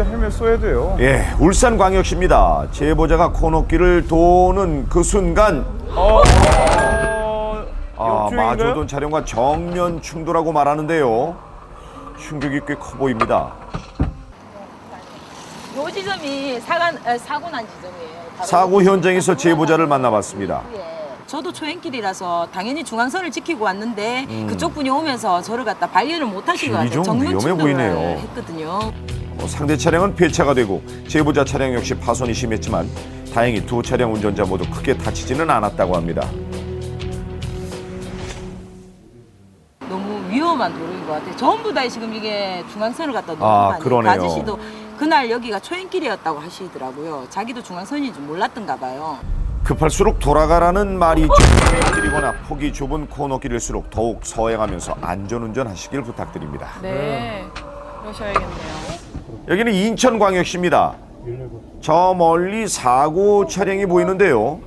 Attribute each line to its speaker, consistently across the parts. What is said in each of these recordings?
Speaker 1: 헬멧 써야 돼요.
Speaker 2: 예, 울산광역시입니다. 제보자가 코너길을 도는 그 순간 마주오던 차량과 정면 충돌하고 말하는데요. 충격이 꽤 커 보입니다.
Speaker 3: 요 지점이 사고 난 지점이에요. 바로
Speaker 2: 사고 현장에서 제보자를 만나봤습니다.
Speaker 3: 저도 초행길이라서 당연히 중앙선을 지키고 왔는데 그쪽 분이 오면서 저를 갖다 발견을 못 하신 것
Speaker 2: 길이
Speaker 3: 같아요.
Speaker 2: 좀 위험해
Speaker 3: 충돌을
Speaker 2: 보이네요.
Speaker 3: 했거든요.
Speaker 2: 상대 차량은 폐차가 되고 제보자 차량 역시 파손이 심했지만 다행히 두 차량 운전자 모두 크게 다치지는 않았다고 합니다.
Speaker 3: 너무 위험한 도로인 것 같아요. 전부 다 지금 이게 중앙선을 갖다 넘어가는
Speaker 2: 그러네요.
Speaker 3: 아저씨도 그날 여기가 초행길이었다고 하시더라고요. 자기도 중앙선인 줄 몰랐던가 봐요.
Speaker 2: 급할수록 돌아가라는 말이 있죠. 길이거나 폭이 좁은 코너길일수록 더욱 서행하면서 안전운전 하시길 부탁드립니다.
Speaker 4: 네, 그러셔야겠네요.
Speaker 2: 여기는 인천광역시입니다. 저 멀리 사고 차량이 보이는데요.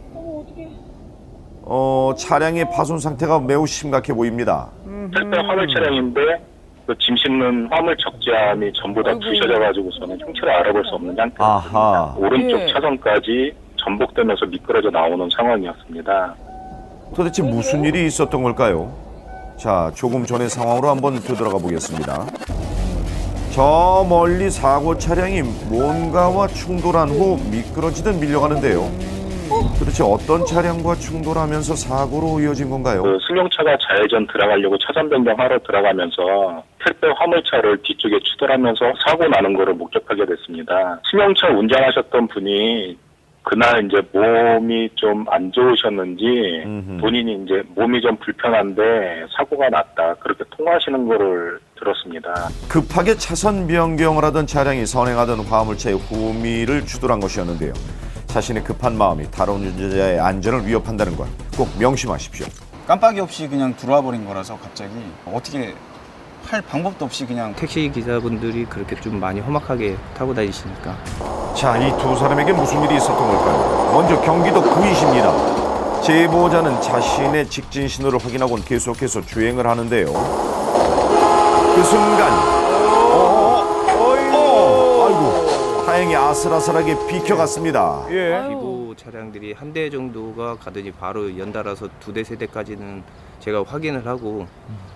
Speaker 2: 차량의 파손 상태가 매우 심각해 보입니다.
Speaker 5: 택배 화물 차량인데 그 짐 싣는 화물 적재함이 전부 다 부셔져가지고서는 형체를 알아볼 수 없는 상태였습니다.
Speaker 2: 아하.
Speaker 5: 오른쪽
Speaker 4: 예.
Speaker 5: 차선까지 전복되면서 미끄러져 나오는 상황이었습니다.
Speaker 2: 도대체 무슨 일이 있었던 걸까요? 자, 조금 전의 상황으로 한번 되돌아가 보겠습니다. 저 멀리 사고 차량이 뭔가와 충돌한 후 미끄러지듯 밀려가는데요. 도대체 어떤 차량과 충돌하면서 사고로 이어진 건가요?
Speaker 5: 그 승용차가 좌회전 들어가려고 차선 변경하러 들어가면서 택배 화물차를 뒤쪽에 추돌하면서 사고 나는 거를 목격하게 됐습니다. 승용차 운전하셨던 분이 그날 이제 몸이 좀 안 좋으셨는지 본인이 이제 몸이 좀 불편한데 사고가 났다 그렇게 통화하시는 거를 들었습니다.
Speaker 2: 급하게 차선 변경을 하던 차량이 선행하던 화물차의 후미를 추돌한 것이었는데요. 자신의 급한 마음이 다른 운전자의 안전을 위협한다는 걸 꼭 명심하십시오.
Speaker 6: 깜빡이 없이 그냥 들어와 버린 거라서 갑자기 어떻게 할 방법도 없이 그냥
Speaker 7: 택시 기사분들이 그렇게 좀 많이 험악하게 타고 다니시니까.
Speaker 2: 자, 이 두 사람에게 무슨 일이 있었던 걸까요? 먼저 경기도 구이시입니다. 제보자는 자신의 직진 신호를 확인하고는 계속해서 주행을 하는데요. 그 순간 아이고, 다행히 아슬아슬하게 비켜갔습니다.
Speaker 1: 예.
Speaker 7: 기부 차량들이 한 대 정도가 가더니 바로 연달아서 두 대, 세 대까지는 제가 확인을 하고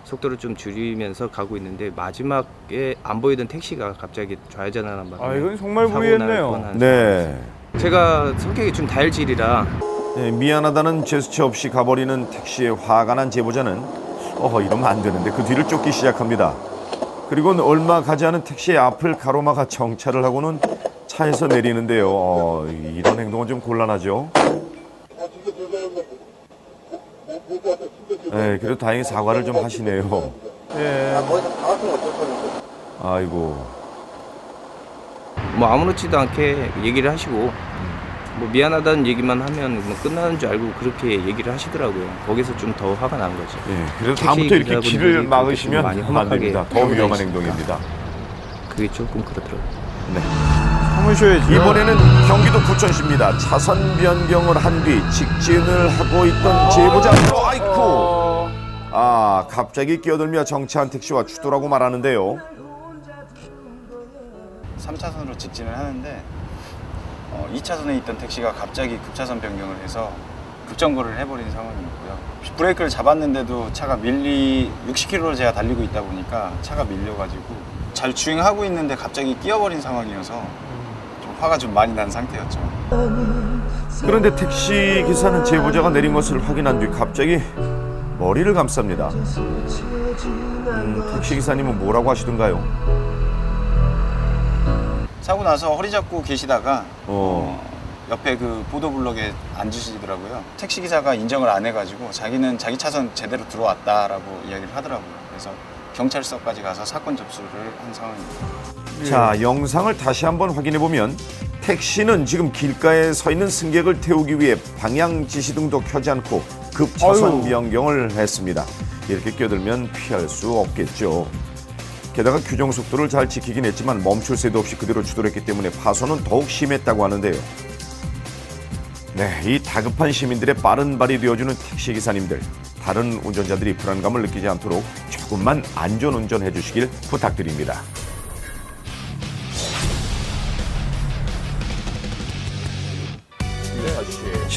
Speaker 7: 속도를 좀 줄이면서 가고 있는데 마지막에 안 보이던 택시가 갑자기 좌회전하는 바람에
Speaker 1: 이건 정말
Speaker 7: 사고 날
Speaker 1: 무리했네요.
Speaker 7: 뻔한
Speaker 2: 네.
Speaker 7: 제가 성격이 좀 다혈질이라
Speaker 2: 네, 미안하다는 제스처 없이 가버리는 택시에 화가 난 제보자는 이러면 안 되는데 그 뒤를 쫓기 시작합니다. 그리고는 얼마 가지 않은 택시의 앞을 가로막아 정차를 하고는 차에서 내리는데요. 이런 행동은 좀 곤란하죠. 네, 그래도 다행히 사과를 좀 하시네요.
Speaker 1: 예.
Speaker 2: 아이고.
Speaker 7: 뭐 아무렇지도 않게 얘기를 하시고 뭐 미안하다는 얘기만 하면 뭐 끝나는 줄 알고 그렇게 얘기를 하시더라고요. 거기서 좀 더 화가 난 거죠.
Speaker 2: 네, 그래도
Speaker 7: 택시
Speaker 2: 다음부터 이렇게
Speaker 7: 기사분들이
Speaker 2: 길을
Speaker 7: 그렇게
Speaker 2: 막으시면
Speaker 7: 좀 많이
Speaker 2: 안
Speaker 7: 험악하게
Speaker 2: 됩니다. 더
Speaker 7: 타고
Speaker 2: 위험한
Speaker 7: 다니시니까.
Speaker 2: 행동입니다.
Speaker 7: 그게 조금 그렇더라고요.
Speaker 2: 네.
Speaker 1: 참으셔야지.
Speaker 2: 이번에는 경기도 부천시입니다. 차선 변경을 한 뒤 직진을 하고 있던 제보자. 아이쿠. 갑자기 끼어들며 정차한 택시와 추돌하고 말하는데요.
Speaker 6: 3차선으로 직진을 하는데 2차선에 있던 택시가 갑자기 급차선 변경을 해서 급정거를 해버린 상황이었고요. 브레이크를 잡았는데도 차가 60km로 제가 달리고 있다 보니까 차가 밀려가지고 잘 주행하고 있는데 갑자기 끼어버린 상황이어서 좀 화가 좀 많이 난 상태였죠.
Speaker 2: 그런데 택시 기사는 제보자가 내린 것을 확인한 뒤 갑자기 머리를 감쌉니다. 택시 기사님은 뭐라고 하시던가요?
Speaker 6: 사고 나서 허리 잡고 계시다가 옆에 그 보도블럭에 앉으시더라고요. 택시기사가 인정을 안 해가지고 자기는 자기 차선 제대로 들어왔다라고 이야기를 하더라고요. 그래서 경찰서까지 가서 사건 접수를 한 상황입니다.
Speaker 2: 자, 영상을 다시 한번 확인해 보면 택시는 지금 길가에 서 있는 승객을 태우기 위해 방향 지시등도 켜지 않고 급차선 변경을 했습니다. 이렇게 끼어들면 피할 수 없겠죠. 게다가 규정 속도를 잘 지키긴 했지만 멈출 새도 없이 그대로 추돌했기 때문에 파손은 더욱 심했다고 하는데요. 네, 이 다급한 시민들의 빠른 발이 되어주는 택시 기사님들, 다른 운전자들이 불안감을 느끼지 않도록 조금만 안전운전해 주시길 부탁드립니다.
Speaker 1: 있는데.